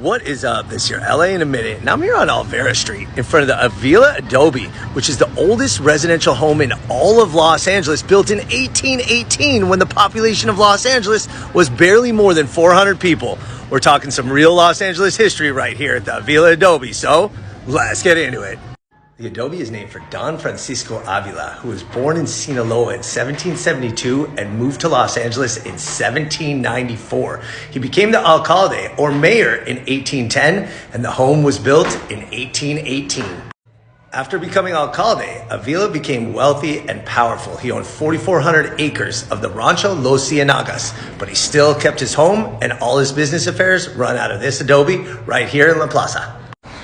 What is up? This is your LA in a minute, and I'm here on Olvera Street in front of the Avila Adobe, which is the oldest residential home in all of Los Angeles, built in 1818 when the population of Los Angeles was barely more than 400 people. We're talking some real Los Angeles history right here at the Avila Adobe, so let's get into it. The Adobe is named for Don Francisco Avila, who was born in Sinaloa in 1772 and moved to Los Angeles in 1794. He became the alcalde, or mayor, in 1810, and the home was built in 1818. After becoming alcalde, Avila became wealthy and powerful. He owned 4,400 acres of the Rancho Los Cienagas, but he still kept his home and all his business affairs run out of this Adobe right here in La Plaza.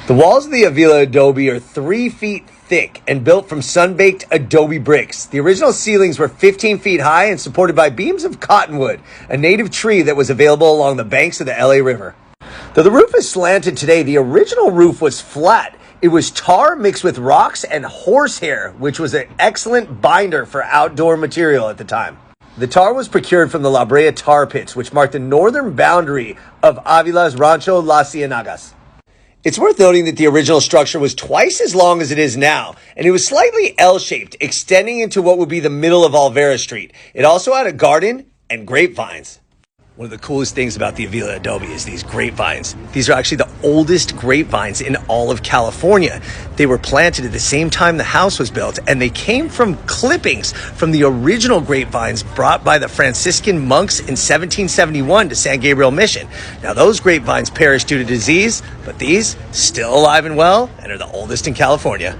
The walls of the Avila Adobe are 3 feet thick and built from sun-baked adobe bricks. The original ceilings were 15 feet high and supported by beams of cottonwood, a native tree that was available along the banks of the LA River. Though the roof is slanted today, the original roof was flat. It was tar mixed with rocks and horsehair, which was an excellent binder for outdoor material at the time. The tar was procured from the La Brea tar pits, which marked the northern boundary of Avila's Rancho Las Cienagas. It's worth noting that the original structure was twice as long as it is now, and it was slightly L-shaped, extending into what would be the middle of Olvera Street. It also had a garden and grapevines. One of the coolest things about the Avila Adobe is these grapevines. These are actually the oldest grapevines in all of California. They were planted at the same time the house was built, and they came from clippings from the original grapevines brought by the Franciscan monks in 1771 to San Gabriel Mission. Now, those grapevines perished due to disease, but these still alive and well and are the oldest in California.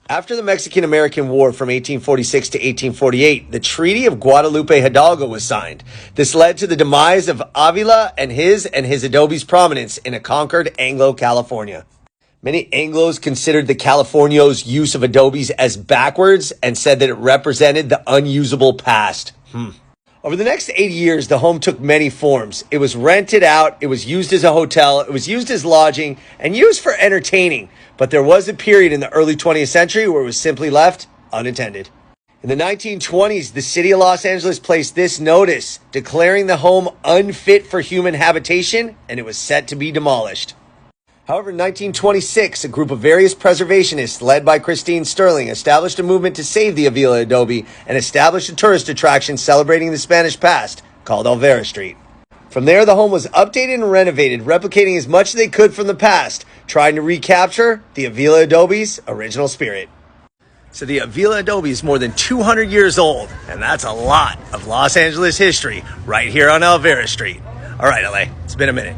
After the Mexican-American War from 1846 to 1848, the Treaty of Guadalupe Hidalgo was signed. This led to the demise of Avila and his Adobe's prominence in a conquered Anglo-California. Many Anglos considered the Californios' use of Adobes as backwards and said that it represented the unusable past. Over the next 80 years, the home took many forms. It was rented out, it was used as a hotel, it was used as lodging, and used for entertaining. But there was a period in the early 20th century where it was simply left unattended. In the 1920s, the city of Los Angeles placed this notice declaring the home unfit for human habitation, and it was set to be demolished. However, in 1926, a group of various preservationists led by Christine Sterling established a movement to save the Avila Adobe and established a tourist attraction celebrating the Spanish past called Olvera Street. From there, the home was updated and renovated, replicating as much as they could from the past, trying to recapture the Avila Adobe's original spirit. So the Avila Adobe is more than 200 years old, and that's a lot of Los Angeles history right here on Olvera Street. All right, LA, it's been a minute.